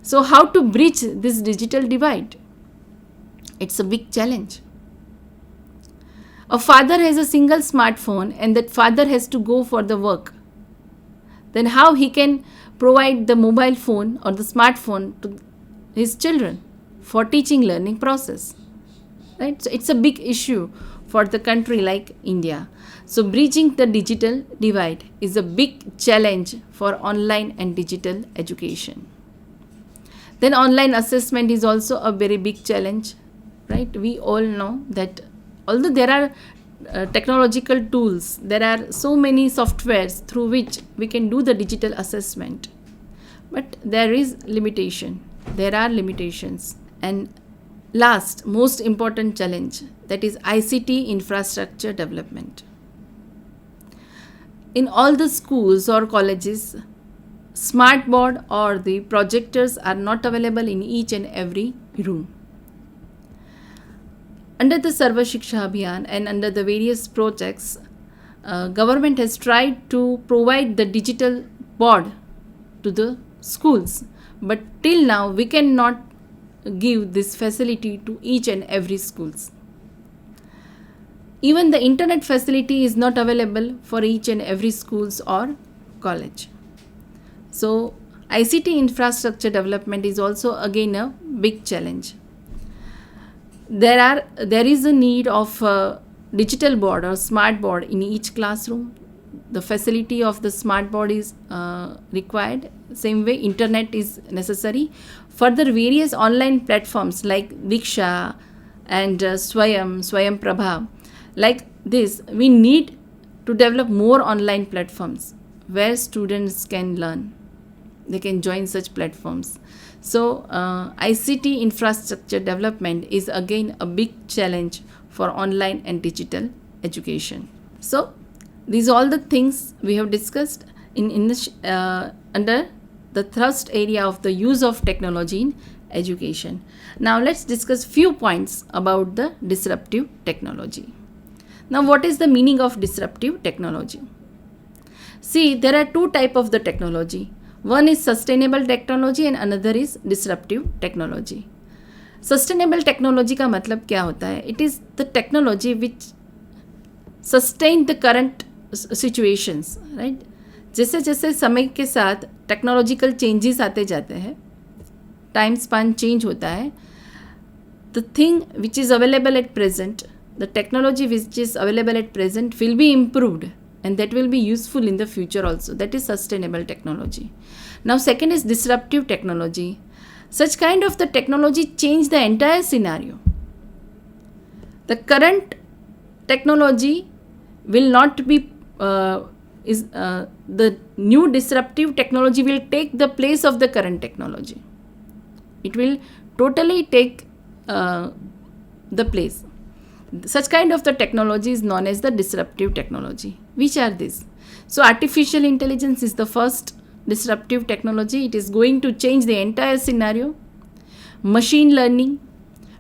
So how to bridge this digital divide? It's a big challenge. A father has a single smartphone and that father has to go for the work, then how he can provide the mobile phone or the smartphone to his children for teaching learning process, right? So it's a big issue for the country like India. So bridging the digital divide is a big challenge for online and digital education. Then online assessment is also a very big challenge, right? We all know that although there are technological tools, there are so many softwares through which we can do the digital assessment, but there is limitation. There are limitations. And last, most important challenge, that is ICT infrastructure development. In all the schools or colleges, smart board or the projectors are not available in each and every room. Under the Sarva Shiksha Abhiyan and under the various projects, government has tried to provide the digital board to the schools, but till now we cannot give this facility to each and every schools. Even the internet facility is not available for each and every schools or college. So ICT infrastructure development is also again a big challenge. There is a need of a digital board or smart board in each classroom. The facility of the smart board is required. Same way internet is necessary. Further, various online platforms like Diksha and Swayam Prabha, like this, we need to develop more online platforms where students can learn. They can join such platforms. So ICT infrastructure development is again a big challenge for online and digital education. So these are all the things we have discussed under the thrust area of the use of technology in education. Now let's discuss few points about the disruptive technology. Now what is the meaning of disruptive technology? See, there are two types of the technology. One is sustainable technology and another is disruptive technology. Sustainable technology का मतलब क्या होता है? It is the technology which sustain the current situations, right? जैसे जैसे समय के साथ टेक्नोलॉजिकल चेंजेस आते जाते हैं, टाइम स्पान चेंज होता है, the thing which is available at present, the technology which is available at present will be improved and that will be useful in the future also. That is sustainable technology. Now second is disruptive technology. Such kind of the technology change the entire scenario. The current technology will not be the new disruptive technology will take the place of the current technology. It will totally take the place. Such kind of the technology is known as the disruptive technology. Which are these? So artificial intelligence is the first disruptive technology. It is going to change the entire scenario. Machine learning,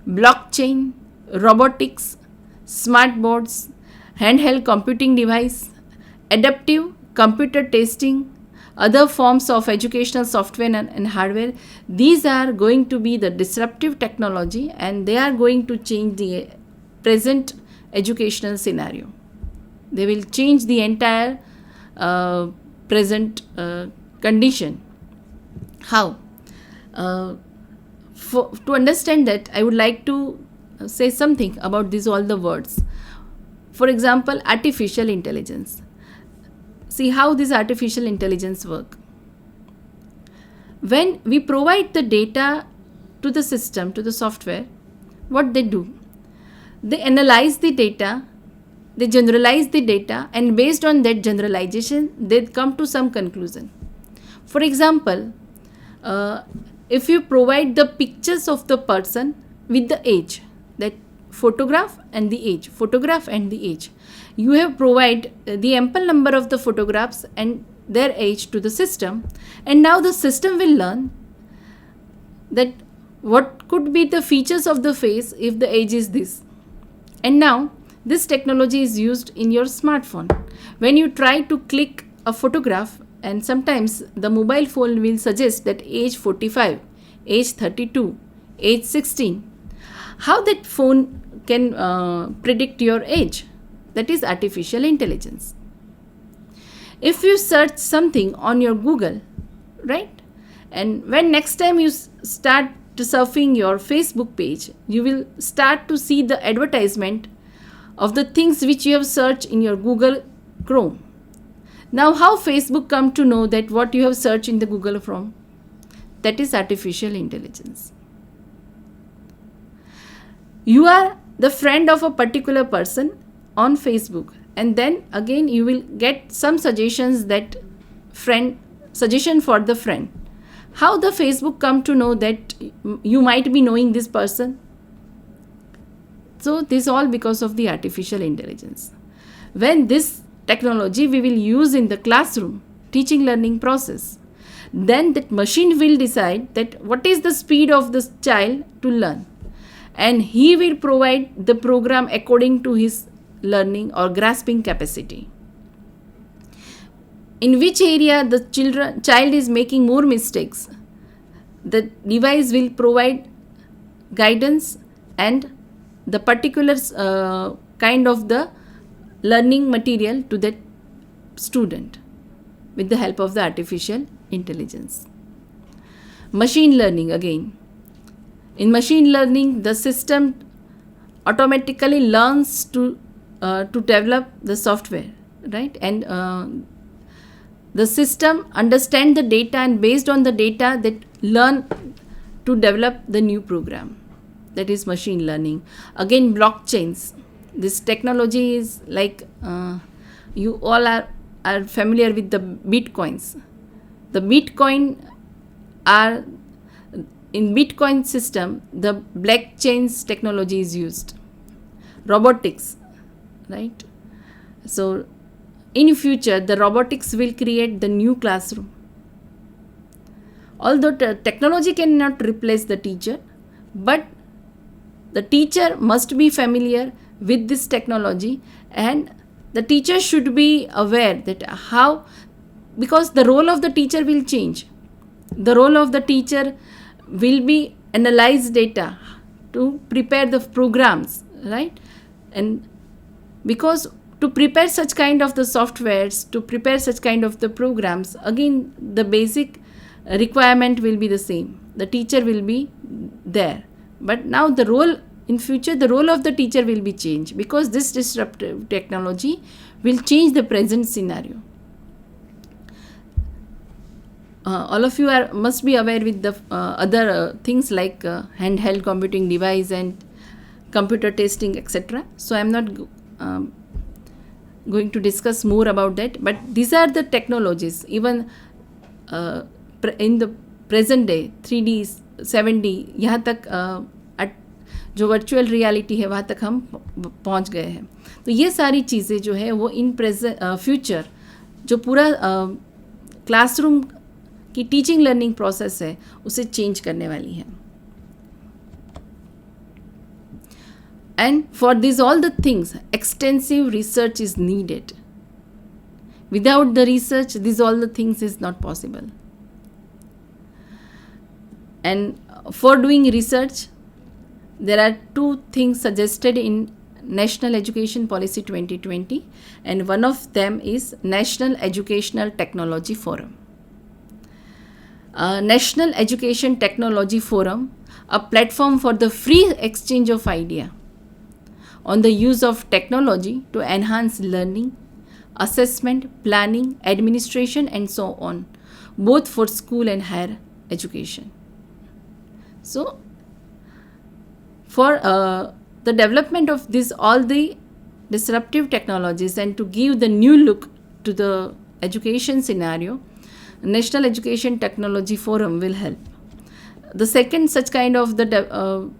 blockchain, robotics, smart boards, handheld computing device, adaptive computer testing, other forms of educational software and hardware. These are going to be the disruptive technology and they are going to change the present educational scenario. They will change the entire present condition. How? To understand that, I would like to say something about these all the words. For example, artificial intelligence. See how this artificial intelligence work. When we provide the data to the system, to the software, what they do? They analyze the data, they generalize the data, and based on that generalization, they come to some conclusion. For example, if you provide the pictures of the person with the age, that photograph and the age, you have provided the ample number of the photographs and their age to the system, and now the system will learn that what could be the features of the face if the age is this. And now this technology is used in your smartphone. When you try to click a photograph, and sometimes the mobile phone will suggest that age 45, age 32, age 16. How that phone can predict your age? that is artificial intelligence. If you search something on your Google, right, and when next time you start surfing your Facebook page, you will start to see the advertisement of the things which you have searched in your Google Chrome. Now, how Facebook come to know that what you have searched in the Google Chrome? That is artificial intelligence. You are the friend of a particular person on Facebook, and then again you will get some suggestions suggestion for the friend. How the Facebook come to know that you might be knowing this person? So this all because of the artificial intelligence. When this technology we will use in the classroom, teaching learning process, then that machine will decide that what is the speed of this child to learn, and he will provide the program according to his learning or grasping capacity. In which area the child is making more mistakes, the device will provide guidance and the particular kind of the learning material to that student with the help of the artificial intelligence. Machine learning again. In machine learning, the system automatically learns to develop the software, right? And the system understand the data, and based on the data that learn to develop the new program. That is machine learning. Again, blockchains. This technology is like you all are familiar with the bitcoins. The bitcoin are in Bitcoin system, the blockchains technology is used. Robotics, right? So in future, the robotics will create the new classroom. Although technology cannot replace the teacher, but the teacher must be familiar with this technology, and the teacher should be aware that how, because the role of the teacher will change. The role of the teacher will be analyze data to prepare the programs, right? And because to prepare such kind of the softwares, to prepare such kind of the programs, again the basic requirement will be the same. The teacher will be there, but now the role in future, the role of the teacher will be changed, because this disruptive technology will change the present scenario. All of you must be aware with the other things like handheld computing device and computer testing, etc. So I am not going to discuss more about that, but these are the technologies. Even in the present day, 3D 7D, यहाँ तक जो virtual reality है वहाँ तक हम पहुँच गए हैं. तो ये सारी चीज़ें जो है वो इन प्रेजेंट फ्यूचर जो पूरा क्लासरूम की टीचिंग लर्निंग प्रोसेस है उसे चेंज करने वाली है. And for these all the things, extensive research is needed. Without the research, these all the things is not possible. And for doing research, there are two things suggested in National Education Policy 2020, and one of them is National Educational Technology Forum. National Education Technology Forum, a platform for the free exchange of idea on the use of technology to enhance learning, assessment, planning, administration, and so on, both for school and higher education. So, for the development of all the disruptive technologies and to give the new look to the education scenario, National Education Technology Forum will help. The second such kind of the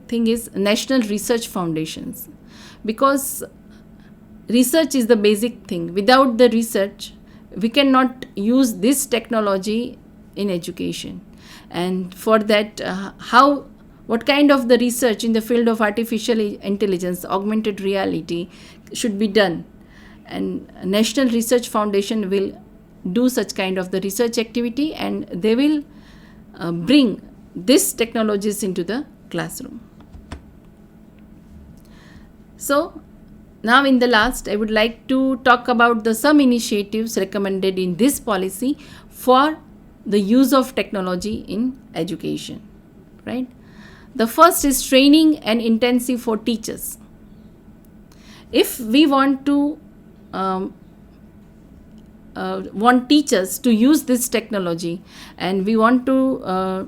thing is National Research Foundations, because research is the basic thing. Without the research, we cannot use this technology in education. And for that, what kind of the research in the field of artificial intelligence, augmented reality should be done, and National Research Foundation will do such kind of the research activity, and they will bring these technologies into the classroom. So Now in the last, I would like to talk about the some initiatives recommended in this policy for the use of technology in education, right? The first is training and intensive for teachers. If we want to want teachers to use this technology, and we want to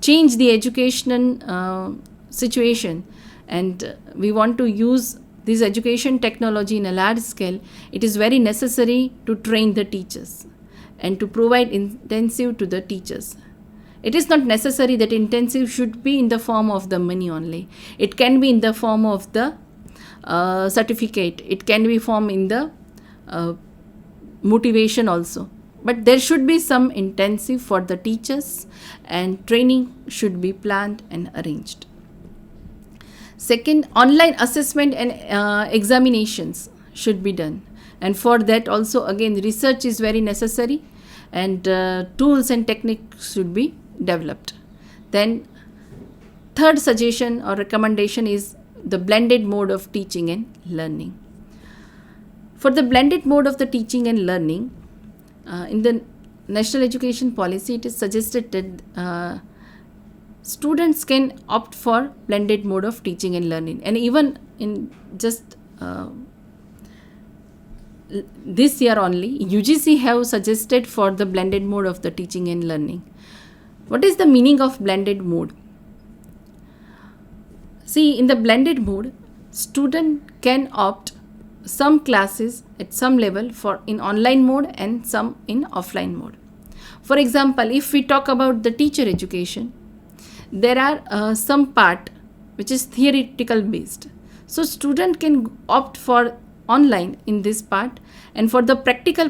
change the educational situation, and we want to use this education technology in a large scale, it is very necessary to train the teachers and to provide intensive to the teachers. It is not necessary that intensive should be in the form of the money only. It can be in the form of the certificate. It can be form in the motivation also. But there should be some intensive for the teachers, and training should be planned and arranged. Second, online assessment and examinations should be done. And for that also, again, research is very necessary, and tools and techniques should be developed. Then third suggestion or recommendation is the blended mode of teaching and learning. For the blended mode of the teaching and learning, in the National Education Policy, it is suggested that students can opt for blended mode of teaching and learning. And even in just this year only, UGC have suggested for the blended mode of the teaching and learning. What is the meaning of blended mode? See, in the blended mode, student can opt some classes at some level for in online mode and some in offline mode. For example, if we talk about the teacher education, there are some part which is theoretical based. So student can opt for online in this part, and for the practical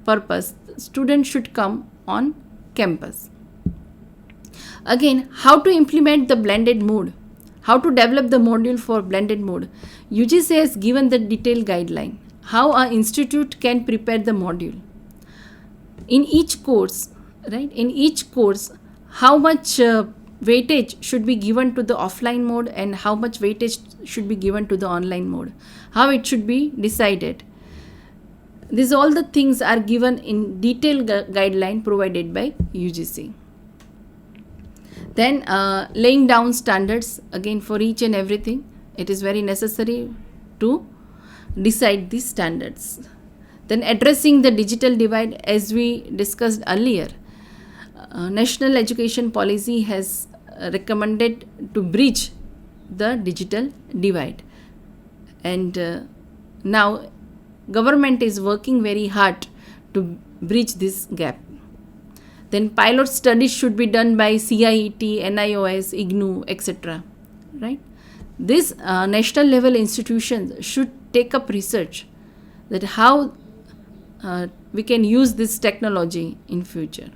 purpose, student should come on campus. Again, how to implement the blended mode? How to develop the module for blended mode? UGC has given the detailed guideline how an institute can prepare the module. In each course, right? In each course, how much weightage should be given to the offline mode and how much weightage should be given to the online mode, how it should be decided. These all the things are given in detailed guideline provided by UGC. Then laying down standards, again for each and everything, it is very necessary to decide these standards. Then addressing the digital divide, as we discussed earlier, National Education Policy has recommended to bridge the digital divide, and now government is working very hard to bridge this gap. Then pilot studies should be done by CIET, NIOS, IGNOU, etc. Right? These national level institutions should take up research that how we can use this technology in future.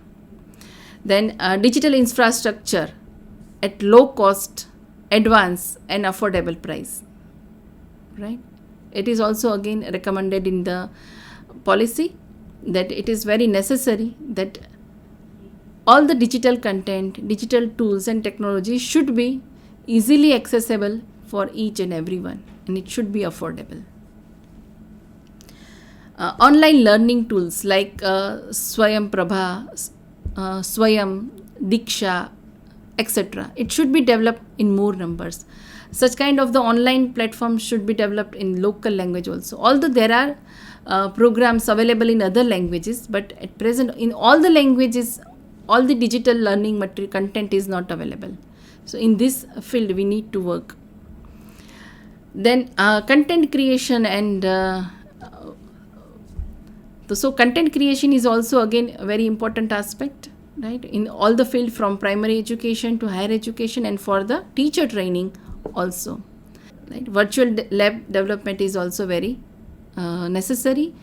Then digital infrastructure at low cost, advanced and affordable price. Right? It is also again recommended in the policy that it is very necessary that all the digital content, digital tools and technology should be easily accessible for each and everyone, and it should be affordable. Online learning tools like Swayam Prabha, Swayam, Diksha, etc. It should be developed in more numbers. Such kind of the online platforms should be developed in local language also. Although there are programs available in other languages, but at present in all the languages, all the digital learning material content is not available. So in this field we need to work. Then content creation and so content creation is also again a very important aspect, right? In all the field from primary education to higher education and for the teacher training also. Right? Virtual lab development is also very necessary.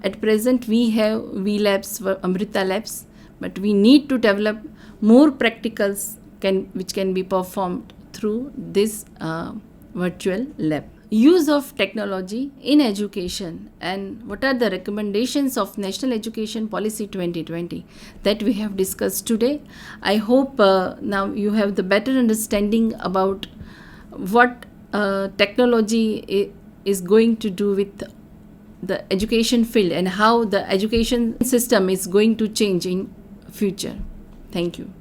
At present we have V labs, Amrita labs, but we need to develop more practicals which can be performed through this virtual lab. Use of technology in education, and what are the recommendations of National Education Policy 2020 that we have discussed today. I hope now you have the better understanding about what technology is going to do with the education field and how the education system is going to change in future. Thank you.